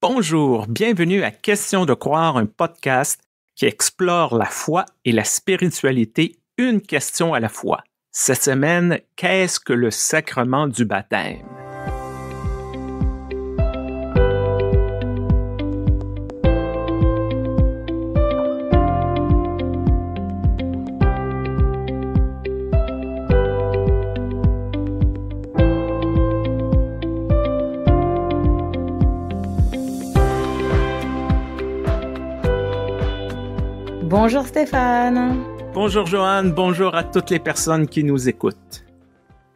Bonjour, bienvenue à Question de croire, un podcast qui explore la foi et la spiritualité, une question à la fois. Cette semaine, qu'est-ce que le sacrement du baptême? Bonjour Stéphane. Bonjour Joanne, bonjour à toutes les personnes qui nous écoutent.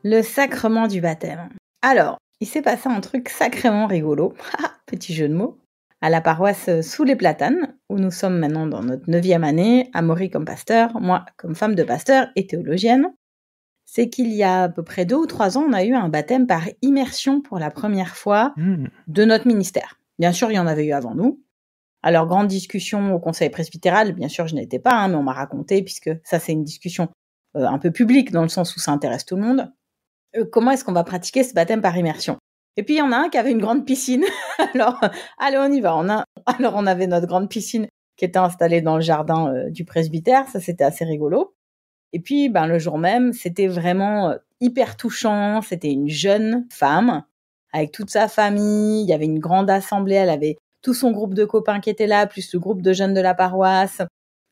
Le sacrement du baptême. Alors, il s'est passé un truc sacrément rigolo, petit jeu de mots, à la paroisse Sous les Platanes, où nous sommes maintenant dans notre 9e année, Amaury comme pasteur, moi comme femme de pasteur et théologienne. C'est qu'il y a à peu près 2 ou 3 ans, on a eu un baptême par immersion pour la première fois de notre ministère. Bien sûr, il y en avait eu avant nous. Alors, grande discussion au conseil presbytéral, bien sûr, je n'étais pas, mais on m'a raconté, puisque ça, c'est une discussion un peu publique, dans le sens où ça intéresse tout le monde. Comment est-ce qu'on va pratiquer ce baptême par immersion? Et puis, il y en a un qui avait une grande piscine. Alors, allez, on y va. Alors, on avait notre grande piscine qui était installée dans le jardin du presbytère. Ça, c'était assez rigolo. Et puis, le jour même, c'était vraiment hyper touchant. C'était une jeune femme avec toute sa famille. Il y avait une grande assemblée. Elle avait tout son groupe de copains qui était là, plus le groupe de jeunes de la paroisse.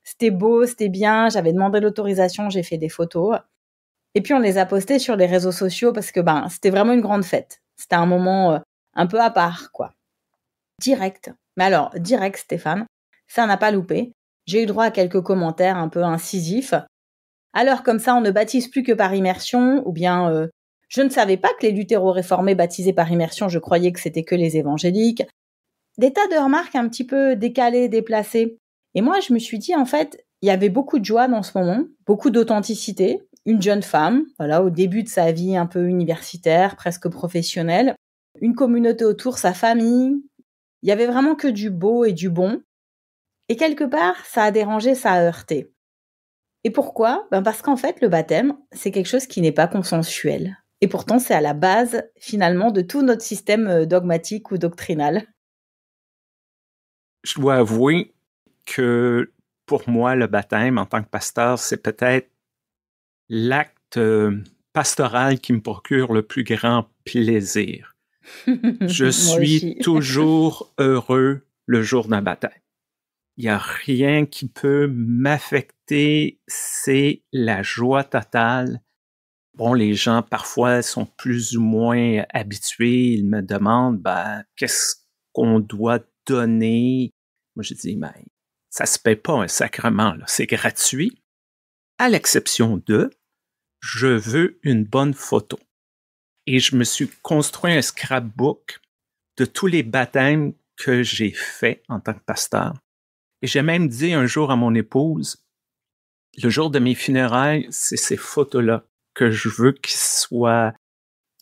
C'était beau, c'était bien. J'avais demandé l'autorisation, j'ai fait des photos. Et puis, on les a postées sur les réseaux sociaux parce que c'était vraiment une grande fête. C'était un moment un peu à part, quoi. Direct. Mais alors, direct, Stéphane, ça n'a pas loupé. J'ai eu droit à quelques commentaires un peu incisifs. Alors, comme ça, on ne baptise plus que par immersion, ou bien je ne savais pas que les luthéro-réformés baptisaient par immersion, je croyais que c'était que les évangéliques. Des tas de remarques un petit peu décalées, déplacées. Et moi, je me suis dit, en fait, il y avait beaucoup de joie dans ce moment, beaucoup d'authenticité. Une jeune femme, voilà, au début de sa vie un peu universitaire, presque professionnelle. Une communauté autour, sa famille. Il y avait vraiment que du beau et du bon. Et quelque part, ça a dérangé, ça a heurté. Et pourquoi? Parce qu'en fait, le baptême, c'est quelque chose qui n'est pas consensuel. Et pourtant, c'est à la base, finalement, de tout notre système dogmatique ou doctrinal. Je dois avouer que pour moi, le baptême en tant que pasteur, c'est peut-être l'acte pastoral qui me procure le plus grand plaisir. Je suis toujours heureux le jour d'un baptême. Il n'y a rien qui peut m'affecter, c'est la joie totale. Bon, les gens parfois sont plus ou moins habitués, ils me demandent qu'est-ce qu'on doit donner. Moi, je dis, ça se paye pas un sacrement, là. C'est gratuit. À l'exception de, je veux une bonne photo. Et je me suis construit un scrapbook de tous les baptêmes que j'ai faits en tant que pasteur. Et j'ai même dit un jour à mon épouse, le jour de mes funérailles, c'est ces photos-là que je veux qu'ils soient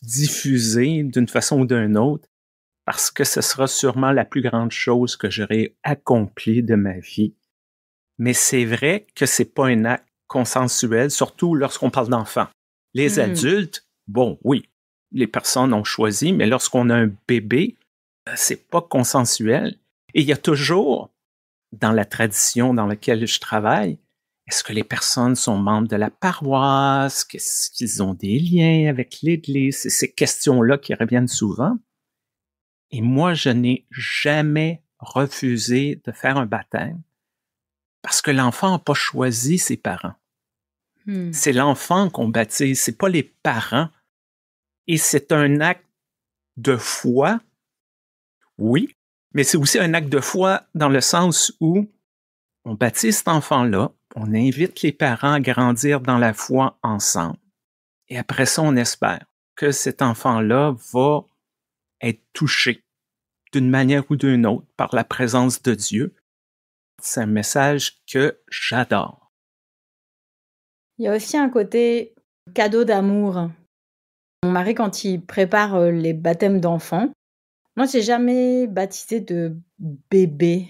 diffusées d'une façon ou d'une autre, parce que ce sera sûrement la plus grande chose que j'aurai accomplie de ma vie. Mais c'est vrai que c'est pas un acte consensuel, surtout lorsqu'on parle d'enfants. Les adultes, bon, oui, les personnes ont choisi, mais lorsqu'on a un bébé, c'est pas consensuel. Et il y a toujours, dans la tradition dans laquelle je travaille, est-ce que les personnes sont membres de la paroisse? Est-ce qu'ils ont des liens avec l'Église? C'est ces questions-là qui reviennent souvent. Et moi, je n'ai jamais refusé de faire un baptême parce que l'enfant n'a pas choisi ses parents. C'est l'enfant qu'on baptise, c'est pas les parents. Et c'est un acte de foi, oui, mais c'est aussi un acte de foi dans le sens où on baptise cet enfant-là, on invite les parents à grandir dans la foi ensemble. Et après ça, on espère que cet enfant-là va être touché d'une manière ou d'une autre par la présence de Dieu. C'est un message que j'adore. Il y a aussi un côté cadeau d'amour. Mon mari, quand il prépare les baptêmes d'enfants, moi, j'ai jamais baptisé de bébé.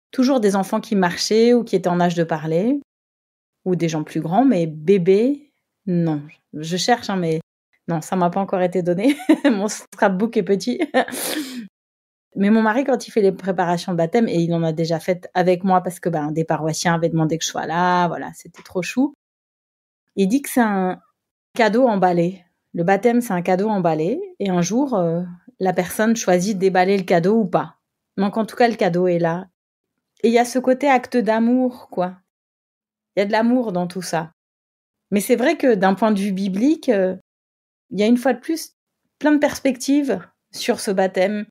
Toujours des enfants qui marchaient ou qui étaient en âge de parler, ou des gens plus grands, mais bébé, non. Je cherche, mais non, ça m'a pas encore été donné. Mon scrapbook est petit. Mais mon mari, quand il fait les préparations de baptême, et il en a déjà fait avec moi parce que des paroissiens avaient demandé que je sois là, voilà, c'était trop chou. Il dit que c'est un cadeau emballé. Le baptême, c'est un cadeau emballé. Et un jour, la personne choisit de déballer le cadeau ou pas. Donc, en tout cas, le cadeau est là. Et il y a ce côté acte d'amour, quoi. Il y a de l'amour dans tout ça. Mais c'est vrai que d'un point de vue biblique, il y a une fois de plus plein de perspectives sur ce baptême.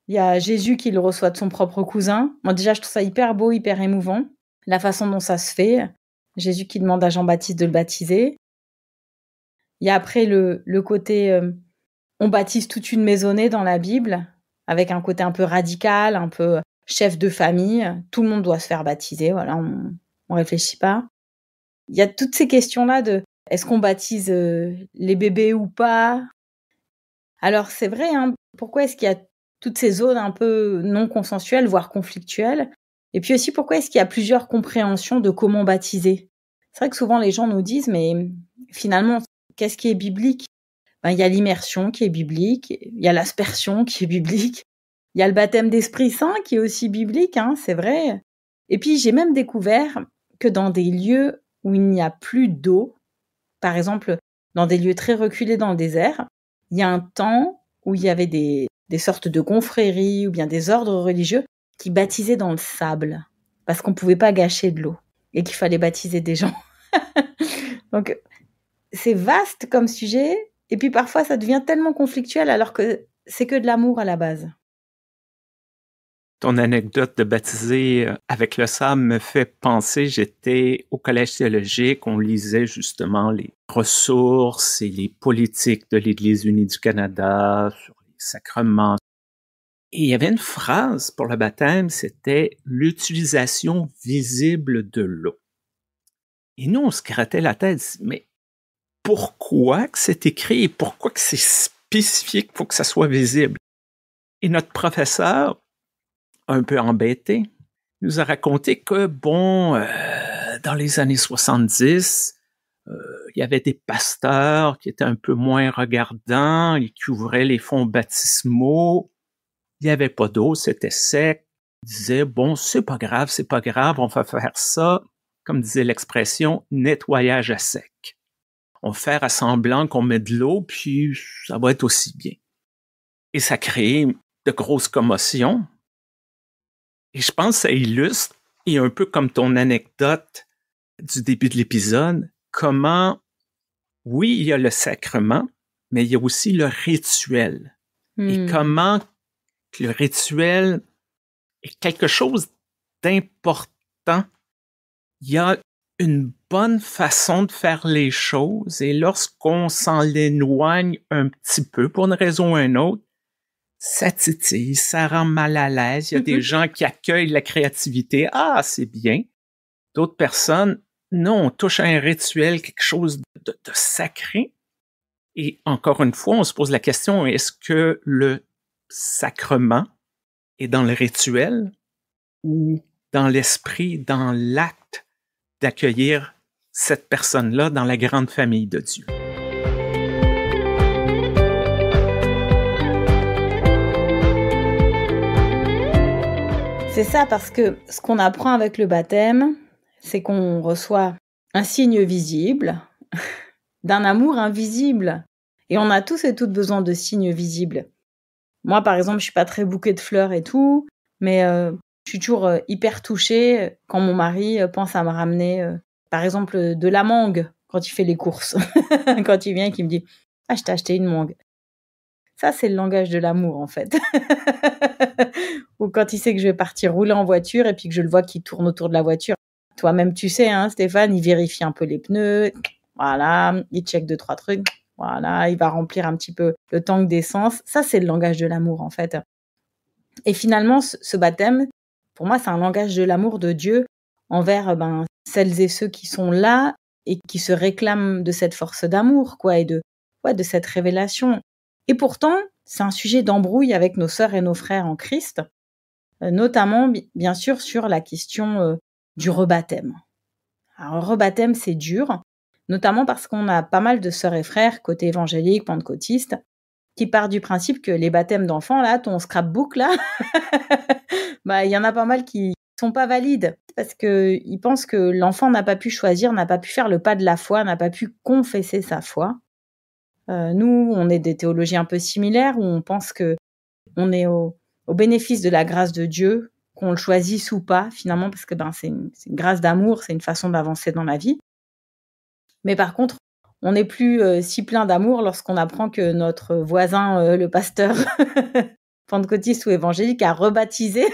Il y a Jésus qui le reçoit de son propre cousin. Moi, déjà, je trouve ça hyper beau, hyper émouvant. La façon dont ça se fait. Jésus qui demande à Jean-Baptiste de le baptiser. Il y a après le côté on baptise toute une maisonnée dans la Bible, avec un côté un peu radical, un peu chef de famille. Tout le monde doit se faire baptiser, voilà, on réfléchit pas. Il y a toutes ces questions-là de est-ce qu'on baptise les bébés ou pas? Alors c'est vrai, hein, pourquoi est-ce qu'il y a toutes ces zones un peu non consensuelles, voire conflictuelles? Et puis aussi, pourquoi est-ce qu'il y a plusieurs compréhensions de comment baptiser? C'est vrai que souvent les gens nous disent, mais finalement, qu'est-ce qui est biblique? Il y a l'immersion qui est biblique, il y a l'aspersion qui est biblique, il y a le baptême d'Esprit Saint qui est aussi biblique, hein, c'est vrai. Et puis j'ai même découvert que dans des lieux où il n'y a plus d'eau, par exemple dans des lieux très reculés dans le désert, il y a un temps où il y avait des sortes de confréries ou bien des ordres religieux qui baptisaient dans le sable parce qu'on ne pouvait pas gâcher de l'eau et qu'il fallait baptiser des gens. Donc c'est vaste comme sujet. Et puis parfois, ça devient tellement conflictuel alors que c'est que de l'amour à la base. Ton anecdote de baptiser avec le sable me fait penser, j'étais au collège théologique, on lisait justement les ressources et les politiques de l'Église unie du Canada sur les sacrements. Et il y avait une phrase pour le baptême, c'était l'utilisation visible de l'eau. Et nous, on se grattait la tête, mais pourquoi que c'est écrit et pourquoi que c'est spécifique pour que ça soit visible? Et notre professeur, un peu embêté, nous a raconté que, dans les années 70, il y avait des pasteurs qui étaient un peu moins regardants et qui ouvraient les fonds baptismaux. Il n'y avait pas d'eau, c'était sec. Ils disaient, c'est pas grave, on va faire ça, comme disait l'expression, nettoyage à sec. On va faire à semblant qu'on met de l'eau, puis ça va être aussi bien. Et ça crée de grosses commotions. Et je pense que ça illustre, et un peu comme ton anecdote du début de l'épisode, comment, oui, il y a le sacrement, mais il y a aussi le rituel. Et comment le rituel est quelque chose d'important. Il y a une bonne façon de faire les choses, et lorsqu'on s'en éloigne un petit peu, pour une raison ou une autre, ça titille, ça rend mal à l'aise. Il y a des gens qui accueillent la créativité. Ah, c'est bien. D'autres personnes, non, on touche à un rituel, quelque chose de sacré. Et encore une fois, on se pose la question, est-ce que le sacrement est dans le rituel ou dans l'esprit, dans l'acte d'accueillir cette personne-là dans la grande famille de Dieu? C'est ça, parce que ce qu'on apprend avec le baptême, c'est qu'on reçoit un signe visible d'un amour invisible. Et on a tous et toutes besoin de signes visibles. Moi, par exemple, je suis pas très bouquet de fleurs et tout, mais je suis toujours hyper touchée quand mon mari pense à me ramener, par exemple, de la mangue quand il fait les courses. Quand il vient et qu'il me dit « Ah, je t'ai acheté une mangue ». Ça, c'est le langage de l'amour, en fait. Ou quand il sait que je vais partir rouler en voiture et puis que je le vois qui tourne autour de la voiture. Toi-même, tu sais, hein, Stéphane, il vérifie un peu les pneus. Voilà, il check 2-3 trucs. Voilà, il va remplir un petit peu le tank d'essence. Ça, c'est le langage de l'amour, en fait. Et finalement, ce baptême, pour moi, c'est un langage de l'amour de Dieu envers celles et ceux qui sont là et qui se réclament de cette force d'amour, quoi, et de cette révélation. Et pourtant, c'est un sujet d'embrouille avec nos sœurs et nos frères en Christ, notamment, bien sûr, sur la question du rebaptême. Alors, rebaptême, c'est dur, notamment parce qu'on a pas mal de sœurs et frères, côté évangélique, pentecôtiste, qui part du principe que les baptêmes d'enfants, là, ton scrapbook, là, il y en a pas mal qui sont pas valides parce qu'ils pensent que l'enfant n'a pas pu choisir, n'a pas pu faire le pas de la foi, n'a pas pu confesser sa foi. Nous, on est des théologies un peu similaires où on pense que on est au bénéfice de la grâce de Dieu, qu'on le choisisse ou pas, finalement, parce que c'est une grâce d'amour, c'est une façon d'avancer dans la vie. Mais par contre, on n'est plus si plein d'amour lorsqu'on apprend que notre voisin, le pasteur pentecôtiste ou évangélique, a rebaptisé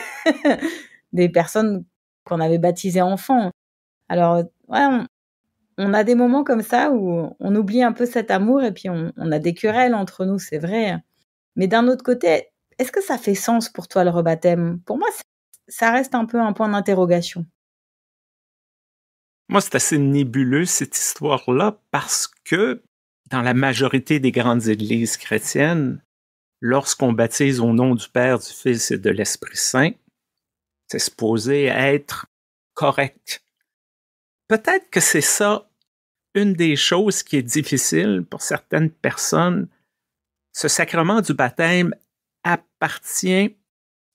des personnes qu'on avait baptisées enfants. Alors, ouais, on a des moments comme ça où on oublie un peu cet amour et puis on a des querelles entre nous, c'est vrai. Mais d'un autre côté, est-ce que ça fait sens pour toi le rebaptême? Pour moi, ça reste un peu un point d'interrogation. Moi, c'est assez nébuleux, cette histoire-là, parce que dans la majorité des grandes églises chrétiennes, lorsqu'on baptise au nom du Père, du Fils et de l'Esprit Saint, c'est supposé être correct. Peut-être que c'est ça une des choses qui est difficile pour certaines personnes. Ce sacrement du baptême appartient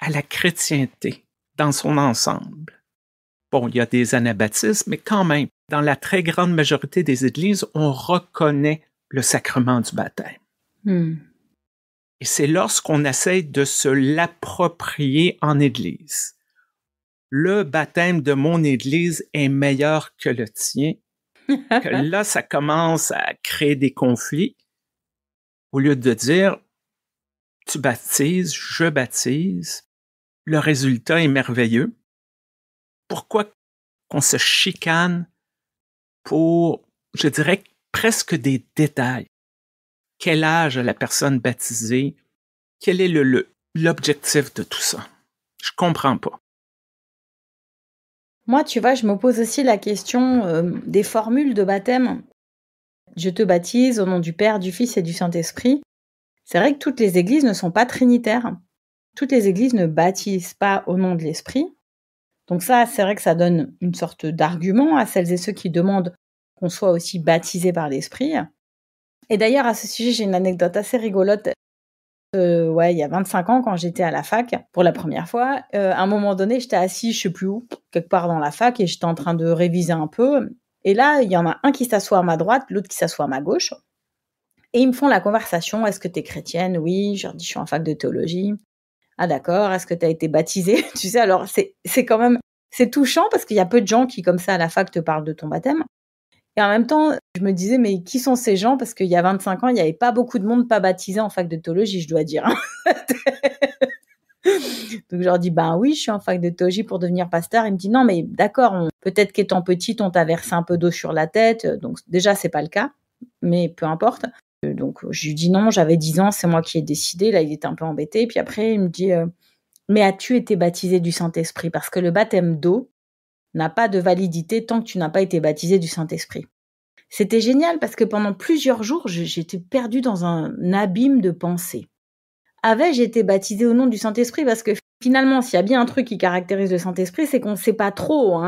à la chrétienté dans son ensemble. Bon, il y a des anabaptismes, mais quand même, dans la très grande majorité des églises, on reconnaît le sacrement du baptême. Et c'est lorsqu'on essaie de se l'approprier en église. Le baptême de mon église est meilleur que le tien. Que là, ça commence à créer des conflits. Au lieu de dire, tu baptises, je baptise, le résultat est merveilleux. Pourquoi qu'on se chicane pour, je dirais, presque des détails? Quel âge a la personne baptisée? Quel est l'objectif de tout ça? Je comprends pas. Moi, tu vois, je me pose aussi la question des formules de baptême. Je te baptise au nom du Père, du Fils et du Saint-Esprit. C'est vrai que toutes les églises ne sont pas trinitaires. Toutes les églises ne baptisent pas au nom de l'Esprit. Donc ça, c'est vrai que ça donne une sorte d'argument à celles et ceux qui demandent qu'on soit aussi baptisé par l'Esprit. Et d'ailleurs, à ce sujet, j'ai une anecdote assez rigolote. Il y a 25 ans, quand j'étais à la fac, pour la première fois, à un moment donné, j'étais assise, je sais plus où, quelque part dans la fac, et j'étais en train de réviser un peu. Et là, il y en a un qui s'assoit à ma droite, l'autre qui s'assoit à ma gauche. Et ils me font la conversation. Est-ce que tu es chrétienne? Oui. Je leur dis, je suis en fac de théologie. Ah d'accord, est-ce que tu as été baptisée? Tu sais, alors c'est quand même, c'est touchant parce qu'il y a peu de gens qui, comme ça, à la fac, te parlent de ton baptême. Et en même temps, je me disais, mais qui sont ces gens? Parce qu'il y a 25 ans, il n'y avait pas beaucoup de monde pas baptisé en fac de théologie, je dois dire. Donc je leur dis, ben oui, je suis en fac de théologie pour devenir pasteur. Il me dit, non, mais d'accord, peut-être qu'étant petite, on t'a versé un peu d'eau sur la tête. Donc déjà, c'est pas le cas, mais peu importe. Donc je lui dis non, j'avais 10 ans, c'est moi qui ai décidé. Là, il était un peu embêté. Puis après, il me dit, mais as-tu été baptisé du Saint-Esprit? Parce que le baptême d'eau n'a pas de validité tant que tu n'as pas été baptisé du Saint-Esprit. C'était génial parce que pendant plusieurs jours, j'étais perdue dans un abîme de pensées. Avais-je été baptisée au nom du Saint-Esprit? Parce que finalement, s'il y a bien un truc qui caractérise le Saint-Esprit, c'est qu'on ne sait pas trop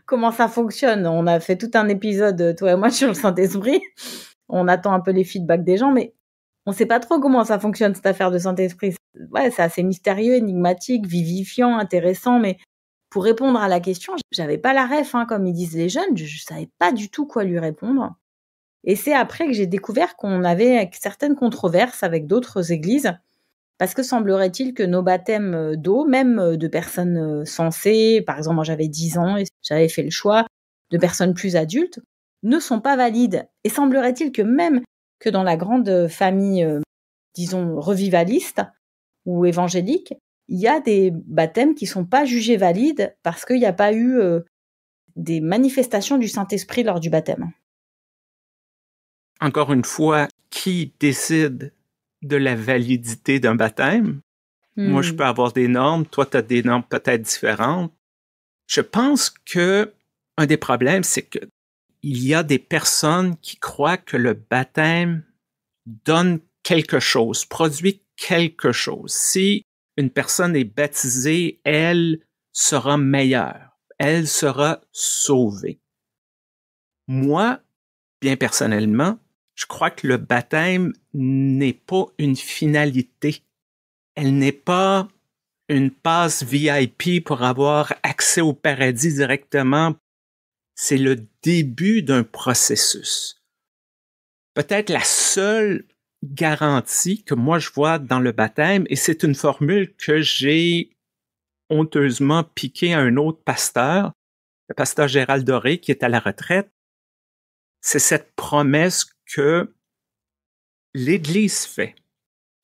comment ça fonctionne. On a fait tout un épisode, toi et moi, sur le Saint-Esprit. On attend un peu les feedbacks des gens, mais on ne sait pas trop comment ça fonctionne, cette affaire de Saint-Esprit. Ouais, c'est assez mystérieux, énigmatique, vivifiant, intéressant, mais pour répondre à la question, j'avais pas la ref, comme ils disent les jeunes, je savais pas du tout quoi lui répondre. Et c'est après que j'ai découvert qu'on avait certaines controverses avec d'autres églises, parce que semblerait-il que nos baptêmes d'eau, même de personnes sensées, par exemple moi j'avais 10 ans et j'avais fait le choix de personnes plus adultes, ne sont pas valides. Et semblerait-il que même que dans la grande famille, disons, revivaliste ou évangélique, il y a des baptêmes qui ne sont pas jugés valides parce qu'il n'y a pas eu des manifestations du Saint-Esprit lors du baptême. Encore une fois, qui décide de la validité d'un baptême? Moi, je peux avoir des normes, toi, tu as des normes peut-être différentes. Je pense que un des problèmes, c'est que il y a des personnes qui croient que le baptême donne quelque chose, produit quelque chose. Si une personne est baptisée, elle sera meilleure, elle sera sauvée. Moi, bien personnellement, Je crois que le baptême n'est pas une finalité. Elle n'est pas une passe VIP pour avoir accès au paradis directement. C'est le début d'un processus. Peut-être la seule garantie que moi je vois dans le baptême, et c'est une formule que j'ai honteusement piquée à un autre pasteur, le pasteur Gérald Doré, qui est à la retraite, c'est cette promesse que l'Église fait.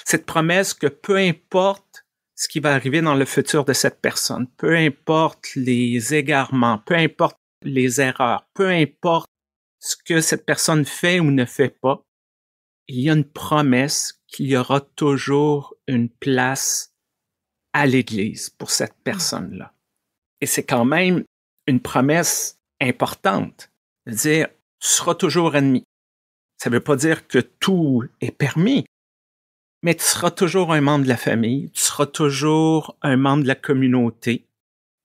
Cette promesse que peu importe ce qui va arriver dans le futur de cette personne, peu importe les égarements, peu importe les erreurs, peu importe ce que cette personne fait ou ne fait pas, il y a une promesse qu'il y aura toujours une place à l'Église pour cette personne-là. Et c'est quand même une promesse importante de dire « tu seras toujours ennemi ». Ça ne veut pas dire que tout est permis, mais tu seras toujours un membre de la famille, tu seras toujours un membre de la communauté.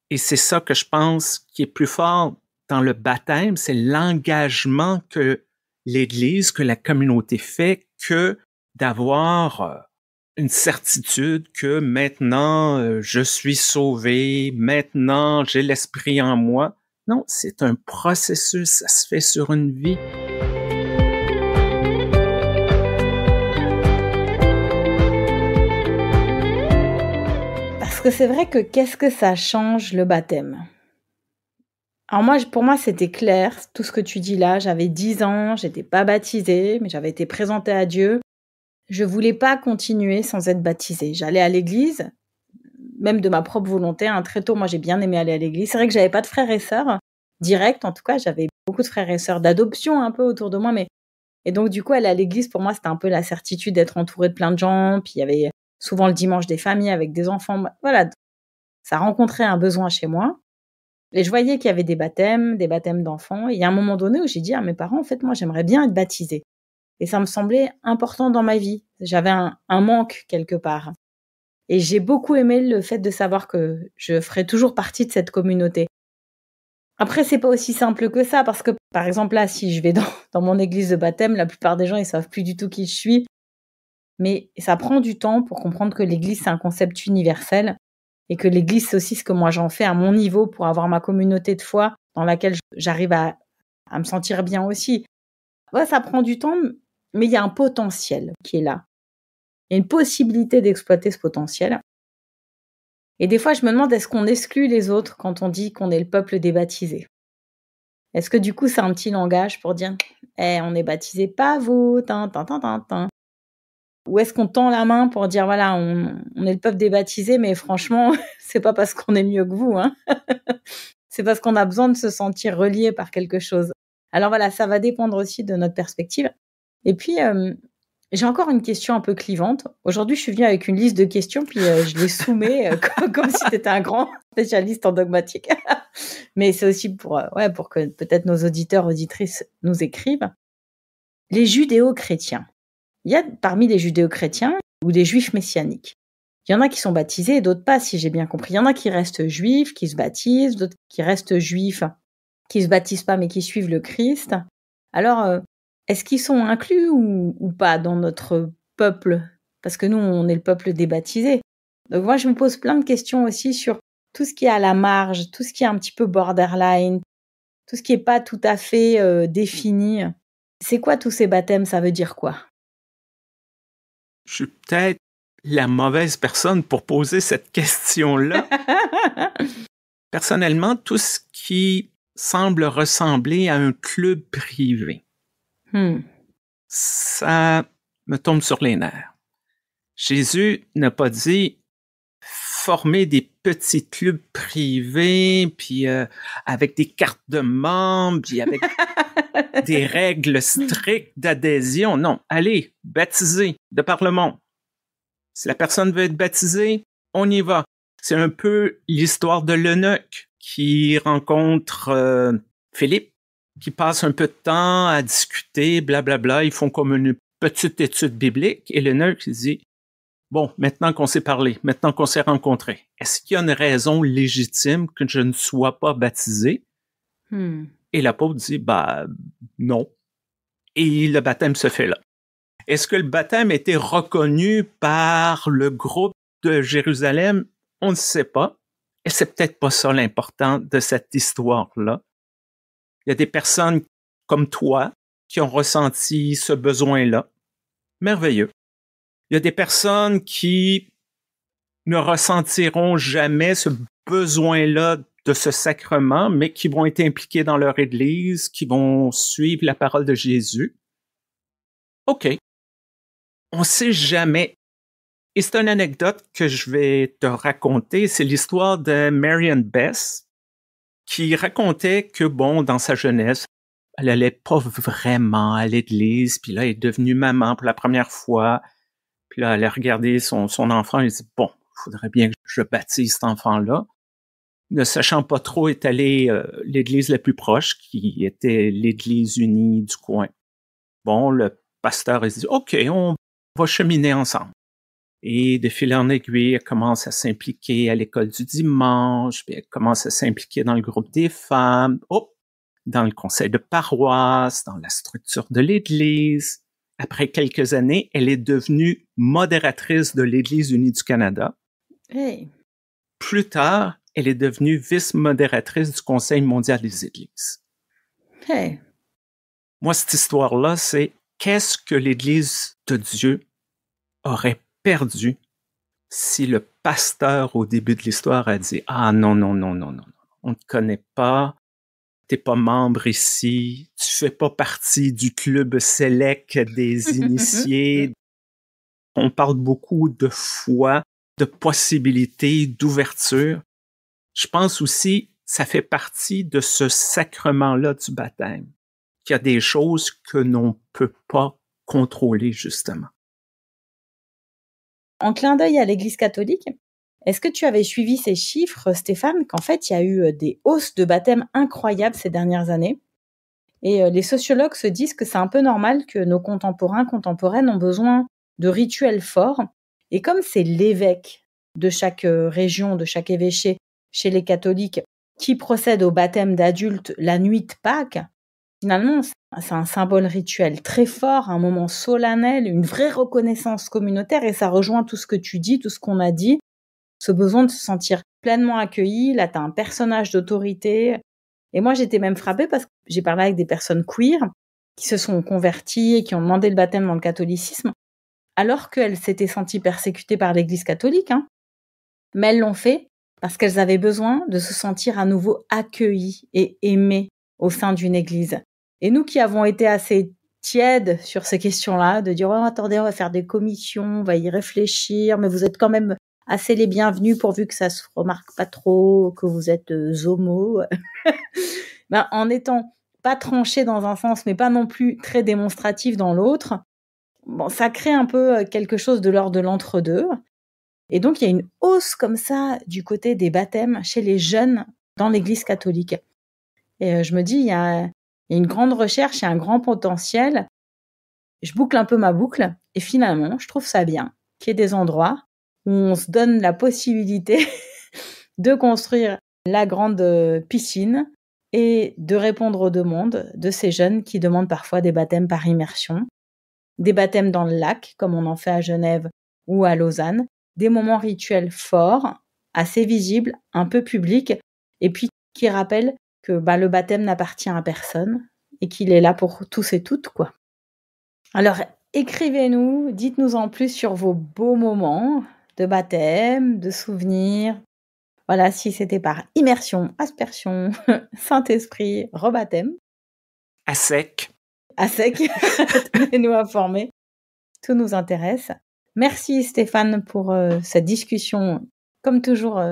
Et c'est ça que je pense qui est plus fort dans le baptême, c'est l'engagement que l'Église, que la communauté fait, que d'avoir une certitude que maintenant je suis sauvé, maintenant j'ai l'Esprit en moi. Non, c'est un processus, ça se fait sur une vie. Parce que c'est vrai que qu'est-ce que ça change le baptême? Alors moi, pour moi, c'était clair, tout ce que tu dis là. J'avais 10 ans, j'étais pas baptisée, mais j'avais été présentée à Dieu. Je voulais pas continuer sans être baptisée. J'allais à l'église, même de ma propre volonté. Très tôt, moi, j'ai bien aimé aller à l'église. C'est vrai que j'avais pas de frères et sœurs directs, en tout cas. J'avais beaucoup de frères et sœurs d'adoption un peu autour de moi. Et donc, du coup, aller à l'église, pour moi, c'était un peu la certitude d'être entourée de plein de gens. Puis, il y avait souvent le dimanche des familles avec des enfants. Voilà, ça rencontrait un besoin chez moi. Et je voyais qu'il y avait des baptêmes d'enfants. Et il y a un moment donné où j'ai dit à mes parents, en fait, moi, j'aimerais bien être baptisée. Et ça me semblait important dans ma vie. J'avais un manque quelque part. Et j'ai beaucoup aimé le fait de savoir que je ferais toujours partie de cette communauté. Après, c'est pas aussi simple que ça, parce que, par exemple, là, si je vais dans mon église de baptême, la plupart des gens, ils savent plus du tout qui je suis. Mais ça prend du temps pour comprendre que l'église, c'est un concept universel. Et que l'église, c'est aussi ce que moi j'en fais à mon niveau pour avoir ma communauté de foi dans laquelle j'arrive à me sentir bien aussi. Ouais, ça prend du temps, mais il y a un potentiel qui est là. Il y a une possibilité d'exploiter ce potentiel. Et des fois, je me demande, est-ce qu'on exclut les autres quand on dit qu'on est le peuple des baptisés? Est-ce que du coup, c'est un petit langage pour dire « on est baptisé, pas vous, tin, tin, tin, tin, tin ». Ou est-ce qu'on tend la main pour dire, voilà, on est le peuple des baptisés, mais franchement, c'est pas parce qu'on est mieux que vous, hein. C'est parce qu'on a besoin de se sentir relié par quelque chose. Alors voilà, ça va dépendre aussi de notre perspective. Et puis, j'ai encore une question un peu clivante. Aujourd'hui, je suis venue avec une liste de questions, puis je les soumets comme si tu étais un grand spécialiste en dogmatique. Mais c'est aussi pour que peut-être nos auditeurs, auditrices nous écrivent. Les judéo-chrétiens. Il y a parmi les judéo-chrétiens ou des juifs messianiques. Il y en a qui sont baptisés et d'autres pas, si j'ai bien compris. Il y en a qui restent juifs, qui se baptisent, d'autres qui restent juifs, qui se baptisent pas mais qui suivent le Christ. Alors, est-ce qu'ils sont inclus ou pas dans notre peuple? Parce que nous, on est le peuple des baptisés. Donc moi, je me pose plein de questions aussi sur tout ce qui est à la marge, tout ce qui est un petit peu borderline, tout ce qui est pas tout à fait défini. C'est quoi tous ces baptêmes? Ça veut dire quoi? Je suis peut-être la mauvaise personne pour poser cette question-là. Personnellement, tout ce qui semble ressembler à un club privé, ça me tombe sur les nerfs. Jésus n'a pas dit former des petits clubs privés, puis avec des cartes de membres, puis avec des règles strictes d'adhésion. Non, allez, baptisez de par le monde. Si la personne veut être baptisée, on y va. C'est un peu l'histoire de l'eunuque qui rencontre Philippe, qui passe un peu de temps à discuter, blablabla. Ils font comme une petite étude biblique et l'eunuque dit « Bon, maintenant qu'on s'est parlé, maintenant qu'on s'est rencontrés, est-ce qu'il y a une raison légitime que je ne sois pas baptisé? » Et l'apôtre dit « non. et le baptême se fait là. Est-ce que le baptême a été reconnu par le groupe de Jérusalem? On ne sait pas. Et c'est peut-être pas ça l'important de cette histoire-là. Il y a des personnes comme toi qui ont ressenti ce besoin-là. Merveilleux. Il y a des personnes qui ne ressentiront jamais ce besoin-là de ce sacrement, mais qui vont être impliquées dans leur Église, qui vont suivre la parole de Jésus. OK. On ne sait jamais. Et c'est une anecdote que je vais te raconter. C'est l'histoire de Marion Bess, qui racontait que, bon, dans sa jeunesse, elle allait pas vraiment à l'église, puis là, elle est devenue maman pour la première fois. Puis là, elle a regardé son enfant, elle dit, bon, il faudrait bien que je baptise cet enfant-là. Ne sachant pas trop, est allée l'église la plus proche, qui était l'église unie du coin. Bon, le pasteur, il dit, OK, on va cheminer ensemble. Et de fil en aiguille, elle commence à s'impliquer à l'école du dimanche, puis elle commence à s'impliquer dans le groupe des femmes, dans le conseil de paroisse, dans la structure de l'église. Après quelques années, elle est devenue modératrice de l'Église unie du Canada. Hey. Plus tard, elle est devenue vice-modératrice du Conseil mondial des Églises. Hey. Moi, cette histoire-là, c'est qu'est-ce que l'Église de Dieu aurait perdu si le pasteur, au début de l'histoire, a dit « Ah non, on ne te connaît pas, t'es pas membre ici, tu fais pas partie du club sélect des initiés. » On parle beaucoup de foi, de possibilités, d'ouverture. Je pense aussi ça fait partie de ce sacrement-là du baptême, qu'il y a des choses que l'on peut pas contrôler, justement. En clin d'œil à l'Église catholique, est-ce que tu avais suivi ces chiffres, Stéphane, qu'en fait, il y a eu des hausses de baptême incroyables ces dernières années? Et les sociologues se disent que c'est un peu normal que nos contemporaines ont besoin de rituels forts. Et comme c'est l'évêque de chaque région, de chaque évêché chez les catholiques, qui procède au baptême d'adultes la nuit de Pâques, finalement, c'est un symbole rituel très fort, un moment solennel, une vraie reconnaissance communautaire, et ça rejoint tout ce que tu dis, tout ce qu'on a dit, ce besoin de se sentir pleinement accueilli. Là, tu as un personnage d'autorité. Et moi, j'étais même frappée parce que j'ai parlé avec des personnes queer qui se sont converties et qui ont demandé le baptême dans le catholicisme, alors qu'elles s'étaient senties persécutées par l'Église catholique. Mais elles l'ont fait parce qu'elles avaient besoin de se sentir à nouveau accueillies et aimées au sein d'une Église. Et nous qui avons été assez tièdes sur ces questions-là, de dire « Oh, attendez, on va faire des commissions, on va y réfléchir, mais vous êtes quand même assez les bienvenus pourvu que ça se remarque pas trop, que vous êtes homo. » Ben, en étant pas tranché dans un sens, mais pas non plus très démonstratif dans l'autre, bon, ça crée un peu quelque chose de l'ordre de l'entre-deux. Et donc, il y a une hausse comme ça du côté des baptêmes chez les jeunes dans l'Église catholique. Et je me dis, il y a une grande recherche, il y a un grand potentiel. Je boucle un peu ma boucle et finalement, je trouve ça bien qu'il y ait des endroits où on se donne la possibilité de construire la grande piscine et de répondre aux demandes de ces jeunes qui demandent parfois des baptêmes par immersion, des baptêmes dans le lac, comme on en fait à Genève ou à Lausanne, des moments rituels forts, assez visibles, un peu publics, et puis qui rappellent que le baptême n'appartient à personne et qu'il est là pour tous et toutes, quoi. Alors, écrivez-nous, dites-nous en plus sur vos beaux moments de baptême, de souvenirs. Voilà, si c'était par immersion, aspersion, Saint-Esprit, rebaptême. À sec. À sec, tenez-nous informés. Tout nous intéresse. Merci Stéphane pour cette discussion, comme toujours,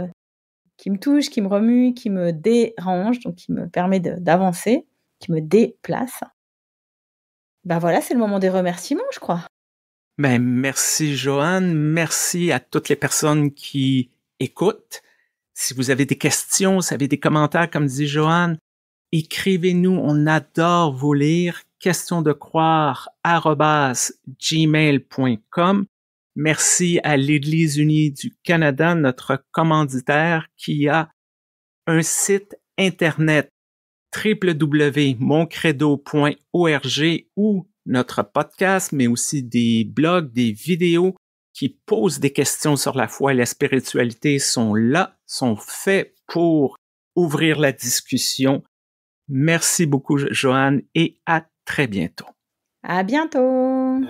qui me touche, qui me remue, qui me dérange, donc qui me permet d'avancer, qui me déplace. Voilà, c'est le moment des remerciements, je crois. Merci Joanne, merci à toutes les personnes qui écoutent. Si vous avez des questions, si vous avez des commentaires, comme dit Joanne, écrivez-nous, on adore vous lire. questiondecroire@gmail.com. Merci à l'Église unie du Canada, notre commanditaire, qui a un site Internet www.moncredo.org ou notre podcast, mais aussi des blogs, des vidéos qui posent des questions sur la foi et la spiritualité sont là, sont faits pour ouvrir la discussion. Merci beaucoup, Joanne, et à très bientôt. À bientôt!